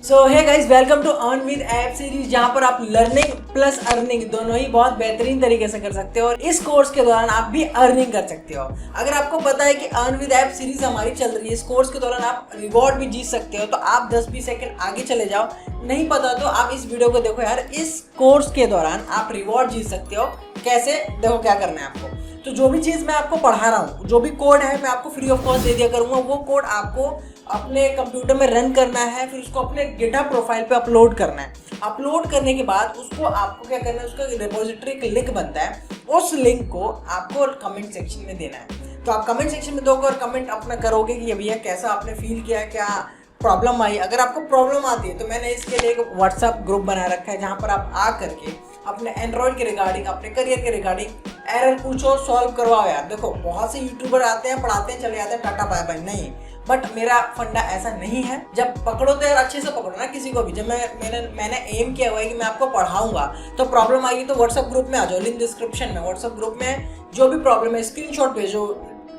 So hey guys, welcome to earn with app series, जहां पर आप लर्निंग प्लस अर्निंग दोनों ही बहुत बेहतरीन तरीके से कर सकते हो और इस कोर्स के दौरान आप भी अर्निंग कर सकते हो। अगर आपको पता है कि अर्न विद ऐप सीरीज हमारी चल रही है, इस कोर्स के दौरान आप रिवॉर्ड भी जीत सकते हो, तो आप 10-20 सेकंड आगे चले जाओ। नहीं पता तो आप इस वीडियो को देखो यार। इस कोर्स के दौरान आप रिवॉर्ड जीत सकते हो। कैसे? देखो क्या करना है आपको। तो जो भी चीज़ मैं आपको पढ़ा रहा हूँ, जो भी कोड है, मैं आपको फ्री ऑफ कॉस्ट दे दिया करूँगा। वो कोड आपको अपने कंप्यूटर में रन करना है, फिर उसको अपने गिटहब प्रोफाइल पे अपलोड करना है। अपलोड करने के बाद उसको आपको क्या करना है, उसका रिपोजिटरी का लिंक बनता है, उस लिंक को आपको कमेंट सेक्शन में देना है। तो आप कमेंट सेक्शन में दोगे और कमेंट अपना करोगे कि भैया कैसा आपने फील किया, क्या प्रॉब्लम आई। अगर आपको प्रॉब्लम आती है तो मैंने इसके लिए एक व्हाट्सएप ग्रुप बना रखा है, जहाँ पर आप आ करके अपने एंड्रॉयड के रिगार्डिंग, अपने करियर के रिगार्डिंग एरर पूछो, सॉल्व करवाओ। यार देखो, बहुत से यूट्यूबर आते हैं, पढ़ाते हैं, चले जाते हैं, टाटा बाय बाय। नहीं, बट मेरा फंडा ऐसा नहीं है। जब पकड़ो तो यार अच्छे से पकड़ो ना किसी को भी। जब मैंने एम किया हुआ है कि मैं आपको पढ़ाऊंगा, तो प्रॉब्लम आएगी तो व्हाट्सएप ग्रुप में आ जाओ, लिंक डिस्क्रिप्शन में। व्हाट्सएप ग्रुप में जो भी प्रॉब्लम है स्क्रीनशॉट भेजो,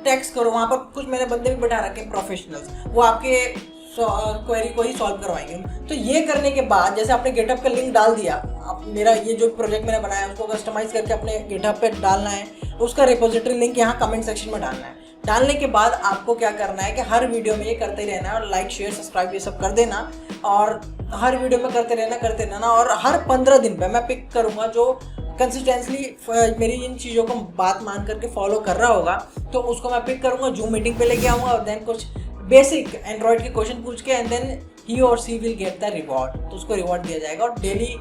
टेक्स्ट करो। वहाँ पर कुछ मैंने बंदे भी बैठा रखे हैं प्रोफेशनल्स, वो आपके क्वेरी को ही सॉल्व करवाएंगे। तो ये करने के बाद, जैसे आपने गिटहब का लिंक डाल दिया, आप मेरा ये जो प्रोजेक्ट मैंने बनाया है उसको कस्टमाइज करके अपने गिटहब पे डालना है, उसका रिपोजिटरी लिंक यहाँ कमेंट सेक्शन में डालना है। डालने के बाद आपको क्या करना है कि हर वीडियो में ये करते रहना है, और लाइक शेयर सब्सक्राइब ये सब कर देना, और हर वीडियो में करते रहना। और हर 15 दिन पे मैं पिक करूँगा जो कंसिस्टेंटली मेरी इन चीज़ों को बात मान करके फॉलो कर रहा होगा, तो उसको मैं पिक करूँगा, जूम मीटिंग पे लेके आऊँगा, और देन कुछ बेसिक एंड्रॉयड के क्वेश्चन पूछ के, एंड देन ही और सी विल गेट द रिवॉर्ड। तो उसको रिवॉर्ड दिया जाएगा, और डेली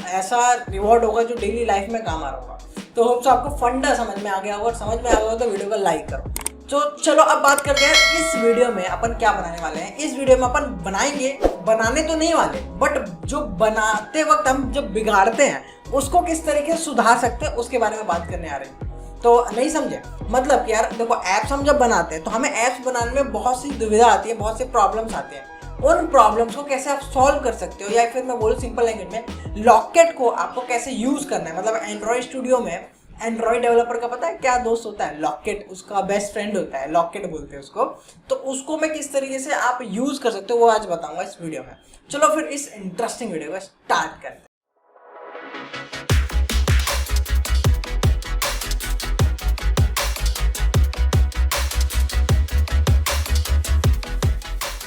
ऐसा रिवॉर्ड होगा जो डेली लाइफ में काम आ रहा होगा। तो होप्स आपको फंडा समझ में आ गया होगा, और समझ में आ गया होगा तो वीडियो को लाइक करो। तो चलो अब बात करते हैं इस वीडियो में अपन क्या बनाने वाले हैं। इस वीडियो में अपन बनाने तो नहीं वाले, बट जो बनाते वक्त हम जब बिगाड़ते हैं उसको किस तरीके से सुधार सकते हैं उसके बारे में बात करने आ रहे हैं। तो नहीं समझे? मतलब कि यार देखो, ऐप्स हम जब बनाते हैं तो हमें ऐप्स बनाने में बहुत सी दुविधा आती है, बहुत से प्रॉब्लम्स आते हैं। उन प्रॉब्लम्स को कैसे आप सॉल्व कर सकते हो, या फिर मैं बोलूँ सिंपल लैंग्वेज में, लॉकेट को आपको कैसे यूज़ करना है। मतलब एंड्रॉयड स्टूडियो में एंड्रॉयड डेवलपर का पता है क्या दोस्त होता है? लॉकेट, उसका बेस्ट फ्रेंड होता है, लॉकेट बोलते हैं उसको। तो उसको मैं किस तरीके से आप यूज़ कर सकते हो वो आज बताऊँगा इस वीडियो में। चलो फिर इस इंटरेस्टिंग वीडियो को स्टार्ट करते हैं।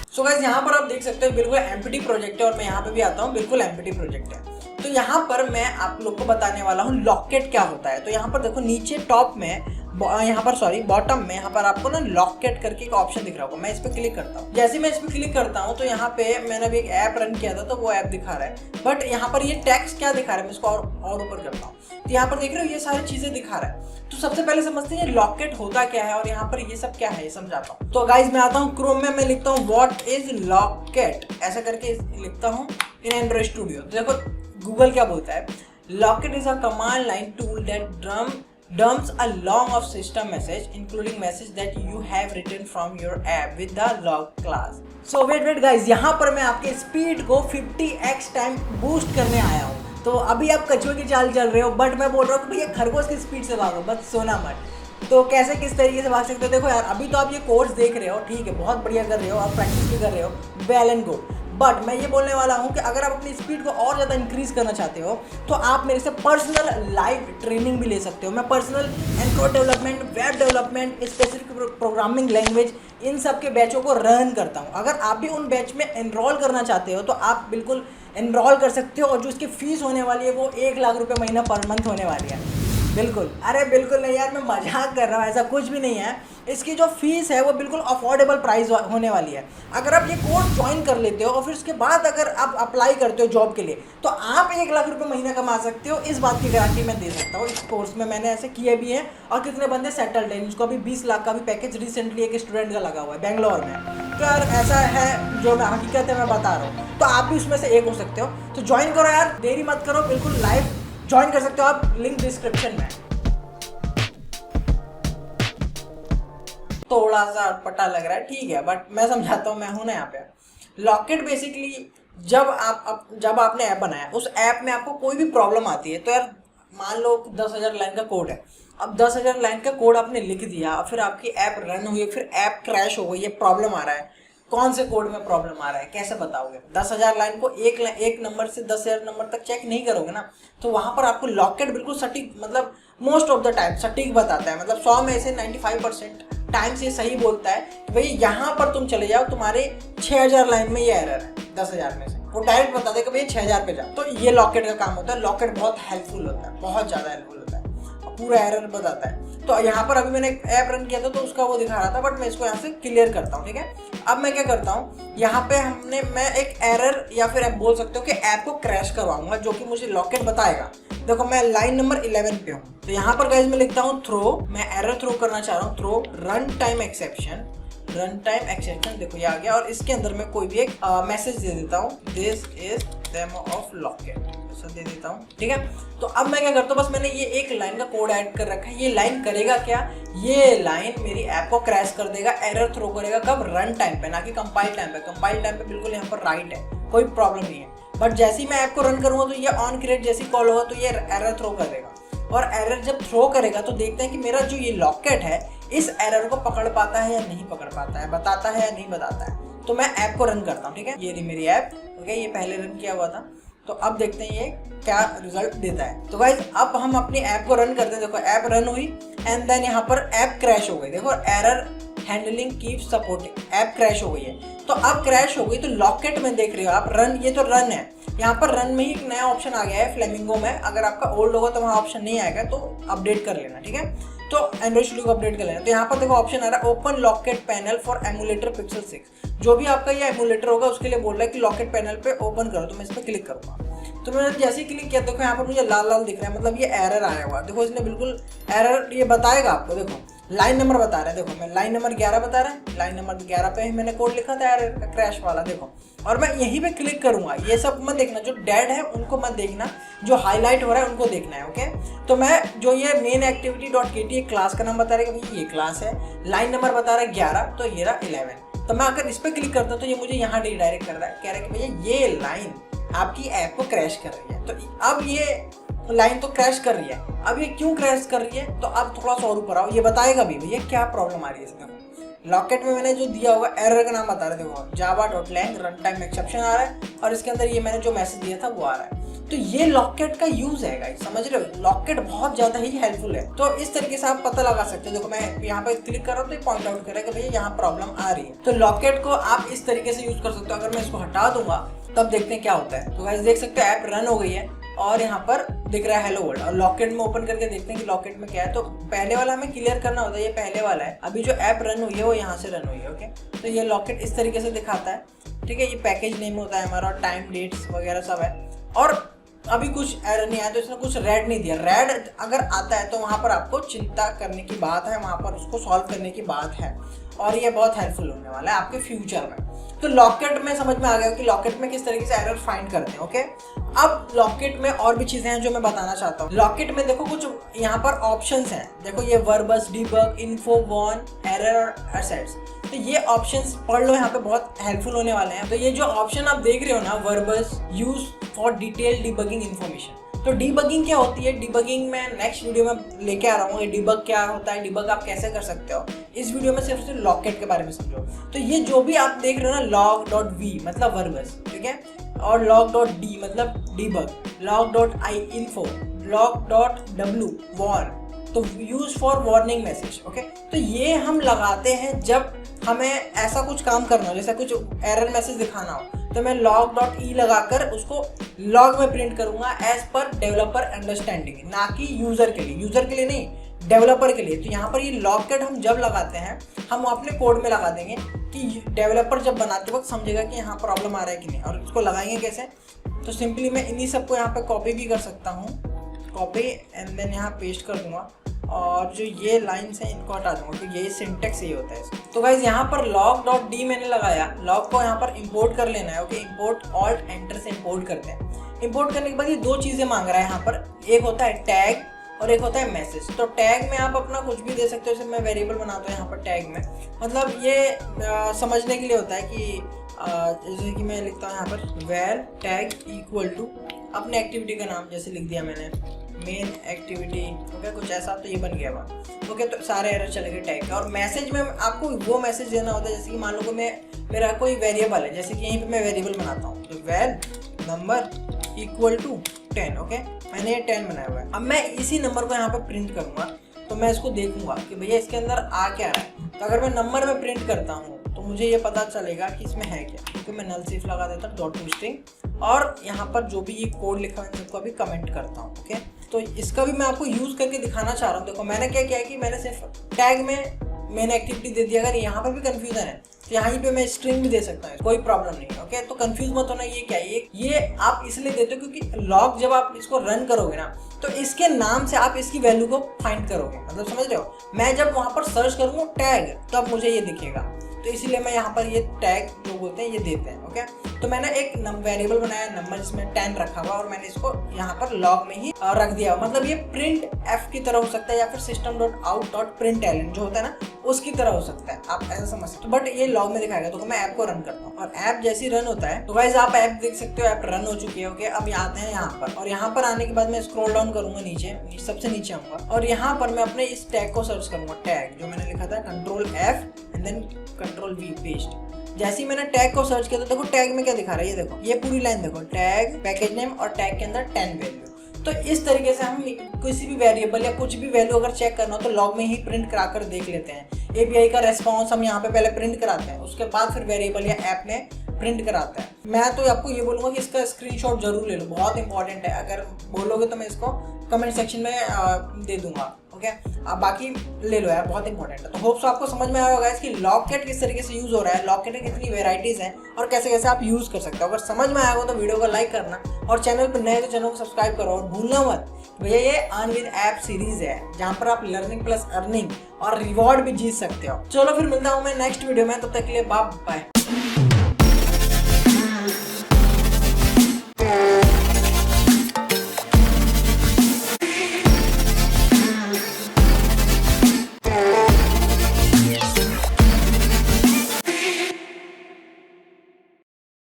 सो गाइस, यहाँ पर आप देख सकते हो बिल्कुल एम्प्टी प्रोजेक्ट है, और मैं यहाँ पे भी आता हूँ, बिल्कुल एम्प्टी प्रोजेक्ट है। तो यहाँ पर मैं आप लोग को बताने वाला हूँ लॉकेट क्या होता है। तो यहाँ पर देखो, नीचे टॉप में, बॉटम में यहाँ पर आपको ना लॉकेट करके एक ऑप्शन दिख रहा होगा। मैं इस पर क्लिक करता हूँ। जैसे मैं इस पर क्लिक करता हूँ तो यहाँ पे मैंने अभी एक ऐप रन किया था, तो वो ऐप दिखा रहा है, बट यहाँ पर ये टेक्स्ट क्या दिखा रहा है, मैं इसको और ऊपर करता हूँ। तो यहाँ पर देख रहे हो ये सारी चीजें दिखा रहा है। तो सबसे पहले समझते हैं ये लॉकेट होता क्या है, और यहाँ पर ये सब क्या है ये समझाता हूँ। तो गाइज मैं आता हूँ क्रोम में, मैं लिखता हूँ व्हाट इज लॉकेट, ऐसा करके लिखता हूँ इन एंड्रॉयड स्टूडियो। देखो गूगल क्या बोलता है, locket is a command line tool that dumps a long of system message including message that you have written from your app with the log class. So wait guys, यहाँ पर मैं आपके speed को 50x time boost करने आया हूँ। तो अभी आप कछुए की चाल चल रहे हो, बट मैं बोल रहा हूँ कि भैया खरगोश की स्पीड से भागो, बस सोना मत। तो कैसे किस तरीके से भाग सकते हो? देखो यार, अभी तो आप ये कोर्स देख रहे हो, ठीक है, बहुत बढ़िया कर रहे हो, आप प्रैक्टिस भी कर रहे हो, वेल एंड गुड। बट मैं ये बोलने वाला हूँ कि अगर आप अपनी स्पीड को और ज़्यादा इंक्रीज करना चाहते हो तो आप मेरे से पर्सनल लाइव ट्रेनिंग भी ले सकते हो। मैं personal android development, web development, specific programming language, इन सब के बैचों को रन करता हूँ। अगर आप भी उन बैच में एनरोल करना चाहते हो तो आप बिल्कुल एनरोल कर सकते हो, और जो इसकी फीस होने वाली है वो 1 लाख रुपये महीना पर मंथ होने वाली है। बिल्कुल, अरे बिल्कुल नहीं यार, मैं मजाक कर रहा हूँ, ऐसा कुछ भी नहीं है। इसकी जो फीस है वो बिल्कुल अफोर्डेबल प्राइस होने वाली है। अगर आप ये कोर्स ज्वाइन कर लेते हो और फिर उसके बाद अगर आप अप्लाई करते हो जॉब के लिए, तो आप 1 लाख रुपये महीना कमा सकते हो। इस बात की गारंटी मैं दे सकता हूँ। इस कोर्स में मैंने ऐसे किए भी हैं, और कितने बंदे सेटल्ड हैं। उसको अभी 20 लाख का भी पैकेज रिसेंटली एक स्टूडेंट का लगा हुआ है बेंगलोर में। तो यार ऐसा है, जो हकीकत है मैं बता रहा हूँ, तो आप भी उसमें से एक हो सकते हो। तो ज्वाइन करो यार, देरी मत करो, बिल्कुल लाइव ज्वाइन कर सकते हो आप, लिंक डिस्क्रिप्शन में। थोड़ा सा अटपटा लग रहा है, ठीक है, बट मैं समझाता हूँ, मैं हूँ ना यहाँ पे। लॉकेट बेसिकली जब आपने ऐप बनाया, उस ऐप में आपको कोई भी प्रॉब्लम आती है, तो यार मान लो 10,000 लाइन का कोड है। अब 10,000 लाइन का कोड आपने लिख दिया, फिर आपकी ऐप रन हुई, फिर ऐप क्रैश हो गई, ये प्रॉब्लम आ रहा है, कौन से कोड में प्रॉब्लम आ रहा है, कैसे बताओगे? 10,000 लाइन को एक नंबर से 10,000 नंबर तक चेक नहीं करोगे ना। तो वहां पर आपको लॉकेट बिल्कुल सटीक, मतलब मोस्ट ऑफ द टाइम सटीक बताता है, मतलब 100 में से 95% टाइम्स ये सही बोलता है कि भाई यहाँ पर तुम चले जाओ, तुम्हारे 6,000 लाइन में ये एरर है, 10,000 में से वो डायरेक्ट बता दे कि भाई 6,000 पे जाओ। तो ये लॉकेट का काम होता है। लॉकेट बहुत हेल्पफुल होता है, बहुत ज़्यादा हेल्पफुल होता है, पूरा एरर बताता है। तो यहाँ पर अभी मैंने एक ऐप रन किया था तो उसका वो दिखा रहा था, बट मैं इसको यहाँ से क्लियर करता हूँ। ठीक है, अब मैं क्या करता हूँ, यहाँ पे मैं एक एरर या फिर आप बोल सकते हो कि ऐप को क्रैश करवाऊंगा, जो कि मुझे लॉकेट बताएगा। देखो मैं लाइन नंबर 11 पे हूँ, तो यहाँ पर गाइस मैं लिखता हूँ थ्रो, मैं एरर थ्रो करना चाह रहा हूँ, थ्रो रन टाइम एक्सेप्शन। देखो ये आ गया, और इसके अंदर मैं कोई भी एक मैसेज दे देता हूँ, this is demo of locket, ऐसा दे देता हूँ। ठीक है, तो अब मैं क्या करता हूँ, बस मैंने ये एक लाइन का कोड ऐड कर रखा है। ये लाइन करेगा क्या, ये लाइन मेरी ऐप को क्रैश कर देगा, एरर थ्रो करेगा। कब? रन टाइम पे, ना कि कंपाइल टाइम पे। कंपाइल टाइम पे बिल्कुल यहाँ पर राइट है, कोई प्रॉब्लम नहीं है। बट जैसे ही मैं ऐप को रन करूँगा तो ये ऑन क्रिएट जैसी कॉल होगा तो ये एरर थ्रो कर देगा, और एरर जब थ्रो करेगा तो देखते हैं कि मेरा जो ये लॉकेट है इस एरर को पकड़ पाता है या नहीं पकड़ पाता है, बताता है या नहीं बताता है। तो मैं ऐप को रन करता हूँ। ठीक है, ये रही मेरी ऐप। ओके, ये पहले रन किया हुआ था, तो अब देखते हैं ये क्या रिजल्ट देता है। तो गाइज अब हम अपनी ऐप को रन करते हैं। देखो ऐप रन हुई एंड देन यहाँ पर ऐप क्रैश हो गई। देखो error handling keep supporting, app crash हो गई है। तो अब क्रैश हो गई तो लॉकेट में देख रहे हो आप रन, ये तो रन है। यहाँ पर रन में ही एक नया ऑप्शन आ गया है फ्लेमिंगो में। अगर आपका ओल्ड होगा तो वहाँ ऑप्शन नहीं आएगा, तो अपडेट कर लेना। ठीक है, तो एंड्रॉइड स्टूडियो को अपडेट कर लेना। तो यहाँ पर देखो ऑप्शन आ रहा है open locket panel for emulator pixel 6। जो भी आपका ये एमुलेटर होगा उसके लिए बोल रहा है कि लॉकेट पैनल पे ओपन करो, तो मैं इस पर क्लिक करूँगा। तो मैंने जैसे ही क्लिक किया, देखो यहाँ पर मुझे लाल लाल दिख रहा है, मतलब ये एरर आया हुआ। देखो इसने बिल्कुल एरर ये बताएगा आपको। देखो लाइन नंबर बता रहा है, देखो मैं लाइन नंबर 11 बता रहा है, लाइन नंबर 11 पे ही मैंने कोड लिखा था एरर का, क्रैश वाला। देखो, और मैं यहीं पे क्लिक करूंगा। ये सब मत देखना, जो डेड है उनको मत देखना, जो हाईलाइट हो रहा है उनको देखना है। ओके, तो मैं जो ये मेन एक्टिविटी डॉट के क्लास का नाम बता रहा है कि भाई ये क्लास है, लाइन नंबर बता रहा है 11, तो ये रहा 11। तो मैं अगर इस पर क्लिक करता हूँ तो ये मुझे यहाँ रिडायरेक्ट कर रहा है, कह रहा है कि भैया ये लाइन आपकी ऐप को क्रैश कर रही है। तो अब ये लाइन तो क्रैश कर रही है, अब ये क्यों क्रैश कर रही है, तो अब थोड़ा सा और ऊपर आओ, ये बताएगा भी भैया क्या प्रॉब्लम आ रही है इसमें। लॉकेट में मैंने जो दिया होगा एरर का नाम बता रहे, देखो java.lang रन टाइम एक्सेप्शन आ रहा है, और इसके अंदर ये मैंने जो मैसेज दिया था वो आ रहा है। तो ये लॉकेट का यूज है गाइस, समझ रहे हो, लॉकेट बहुत ज्यादा ही हेल्पफुल है। तो इस तरीके से आप पता लगा सकते हो। देखो मैं यहाँ पे क्लिक कर रहा हूँ तो ये पॉइंट आउट कर रहा है कि भैया यहाँ प्रॉब्लम आ रही है। तो लॉकेट को आप इस तरीके से यूज कर सकते हो। अगर मैं इसको हटा दूंगा तब देखते हैं क्या होता है। तो गाइस देख सकते हो ऐप रन हो गई है और यहाँ पर दिख रहा है हेलो वर्ल्ड, और लॉकेट में ओपन करके देखते हैं कि लॉकेट में क्या है। तो पहले वाला हमें क्लियर करना होता है, ये पहले वाला है। अभी जो ऐप रन हुई है वो यहाँ से रन हुई है। ओके, तो ये लॉकेट इस तरीके से दिखाता है। ठीक है, ये पैकेज नेम होता है हमारा, टाइम डेट्स वगैरह सब है। और अभी कुछ एरर नहीं आया तो इसने कुछ रेड नहीं दिया। रेड अगर आता है तो वहाँ पर आपको चिंता करने की बात है, वहाँ पर उसको सॉल्व करने की बात है, और ये बहुत हेल्पफुल होने वाला है आपके फ्यूचर में। तो लॉकेट में समझ में आ गया कि लॉकेट में किस तरीके से एरर फाइंड करते हैं। ओके, अब लॉकेट में और भी चीजें हैं जो मैं बताना चाहता हूँ। लॉकेट में देखो कुछ यहाँ पर ऑप्शंस हैं। देखो ये verbose, debug, info, warn, error और एसेट्स। तो ये ऑप्शंस पढ़ लो, यहाँ पे बहुत हेल्पफुल होने वाले हैं। तो ये जो ऑप्शन आप देख रहे हो ना, verbose use for detail debugging information. तो डिबगिंग क्या होती है, डिबगिंग में नेक्स्ट वीडियो में लेके आ रहा हूँ। ये डिबग क्या होता है, डिबग आप कैसे कर सकते हो, इस वीडियो में सिर्फ लॉकेट के बारे में समझो। तो ये जो भी आप देख रहे हो ना, log.v मतलब वर्बस, ठीक है, और log.d मतलब debug, log.i info, log.w warn, तो use for warning message. Okay, तो ये हम लगाते हैं जब हमें ऐसा कुछ काम करना हो, जैसा कुछ एरर मैसेज दिखाना हो, तो मैं log.e लगाकर उसको लॉग में प्रिंट करूंगा एज पर डेवलपर अंडरस्टैंडिंग, ना कि यूजर के लिए। यूजर के लिए नहीं, डेवलपर के लिए। तो यहाँ पर ये लॉकेट हम जब लगाते हैं, हम अपने कोड में लगा देंगे कि डेवलपर जब बनाते वक्त समझेगा कि यहाँ प्रॉब्लम आ रहा है कि नहीं। और इसको लगाएंगे कैसे, तो सिंपली मैं इन्हीं सबको यहाँ पे कॉपी भी कर सकता हूँ, कॉपी एंड देन यहाँ पेस्ट कर दूंगा, और जो ये लाइन्स हैं इनको हटा दूंगा, तो ये सिंटेक्स यही होता है। तो गाइज यहाँ पर log.d मैंने लगाया, लॉग को यहाँ पर इंपोर्ट कर लेना है। ओके, इंपोर्ट ऑल्ट एंटर से इंपोर्ट करते हैं। इंपोर्ट करने के बाद ये दो चीज़ें मांग रहा है यहाँ पर, एक होता है टैग और एक होता है मैसेज। तो टैग में आप अपना कुछ भी दे सकते हो, जैसे मैं वेरिएबल बनाता हूँ यहाँ पर टैग में, मतलब ये समझने के लिए होता है कि जैसे कि मैं लिखता हूँ यहाँ पर where टैग इक्वल टू अपने एक्टिविटी का नाम, जैसे लिख दिया मैंने मेन एक्टिविटी ओके, कुछ ऐसा तो ये बन गया हुआ ओके। तो सारे एरर चले गए टैग के। और मैसेज में आपको वो मैसेज देना होता है जैसे कि मान लो कि मेरा कोई वेरिएबल है, जैसे कि यहीं पे मैं वेरिएबल बनाता हूँ तो val number equal to 10 okay. मैंने ये 10 बनाया हुआ है। अब मैं इसी नंबर को यहाँ पे प्रिंट करूँगा तो मैं इसको देखूंगा कि भैया इसके अंदर आ क्या रहा है। तो अगर मैं नंबर में प्रिंट करता हूँ तो मुझे ये पता चलेगा कि इसमें है क्या, क्योंकि मैं नल सिर्फ लगा देता हूँ डॉट टू स्ट्रिंग और यहाँ पर जो भी ये कोड लिखा है सबको अभी कमेंट करता हूँ ओके। तो इसका भी मैं आपको यूज़ करके दिखाना चाह रहा हूँ। देखो मैंने क्या किया है कि मैंने सिर्फ टैग में मेन एक्टिविटी दे दी। अगर यहाँ पर भी कंफ्यूजन है तो यहाँ पे मैं स्ट्रिंग भी दे सकता हूँ, कोई प्रॉब्लम नहीं है ओके। तो कंफ्यूज मत होना, ये क्या है, ये आप इसलिए देते हो क्योंकि लॉग जब आप इसको रन करोगे ना तो इसके नाम से आप इसकी वैल्यू को फाइंड करोगे, मतलब समझ रहे हो। मैं जब वहाँ पर सर्च करूँगा टैग तब मुझे ये दिखेगा, तो इसीलिए मैं यहाँ पर ये टैग जो बोलते हैं ये देते हैं ओके। तो मैंने एक वेरिएबल बनाया नंबर जिसमें 10 रखा हुआ और मैंने इसको यहाँ पर लॉग में ही रख दिया। मतलब ये प्रिंट एफ की तरह हो सकता है या फिर system.out.println जो होता है ना उसकी तरह हो सकता है, आप ऐसा समझ सकते हो। बट ये लॉग में दिखाएगा। तो मैं ऐप को रन करता हूँ और ऐप जैसे ही रन होता है तो गाइस आप ऐप देख सकते हो, ऐप रन हो चुकी है ओके। अब यहाँ आते हैं यहाँ पर और यहाँ पर आने के बाद मैं स्क्रॉल डाउन करूंगा नीचे, सबसे नीचे आऊंगा और यहाँ पर मैं अपने इस टैग को सर्च करूंगा, टैग जो मैंने लिखा था Ctrl+F and then Ctrl+V paste. जैसे ही मैंने टैग को सर्च किया तो देखो टैग में क्या दिखा रहा है, ये देखो ये पूरी लाइन देखो, टैग पैकेज नेम और टैग के अंदर 10 वैल्यू। तो इस तरीके से हम किसी भी वेरिएबल या कुछ भी वैल्यू अगर चेक करना हो तो लॉग में ही प्रिंट कराकर देख लेते हैं। एपीआई का रेस्पॉन्स हम यहाँ पे पहले प्रिंट कराते हैं, उसके बाद फिर वेरिएबल या ऐप में प्रिंट कराता है। मैं तो आपको ये बोलूँगा कि इसका स्क्रीनशॉट जरूर ले लो, बहुत इंपॉर्टेंट है। अगर बोलोगे तो मैं इसको कमेंट सेक्शन में दे दूंगा ओके। आप बाकी ले लो यार, बहुत इंपॉर्टेंट है। तो होप्स आपको समझ में आया होगा इसकी लॉगकेट किस तरीके से यूज़ हो रहा है, लॉगकेट में कितनी वेराइटीज़ हैं और कैसे कैसे आप यूज़ कर सकते हो। अगर समझ में आया हो तो वीडियो को लाइक करना और चैनल पर नए तो चैनल को सब्सक्राइब करो और भूलना मत भैया ये अर्न विद ऐप सीरीज है जहाँ पर आप लर्निंग प्लस अर्निंग और रिवॉर्ड भी जीत सकते हो। चलो फिर मिलता हूँ मैं नेक्स्ट वीडियो में, तब तक के लिए बाय बाय।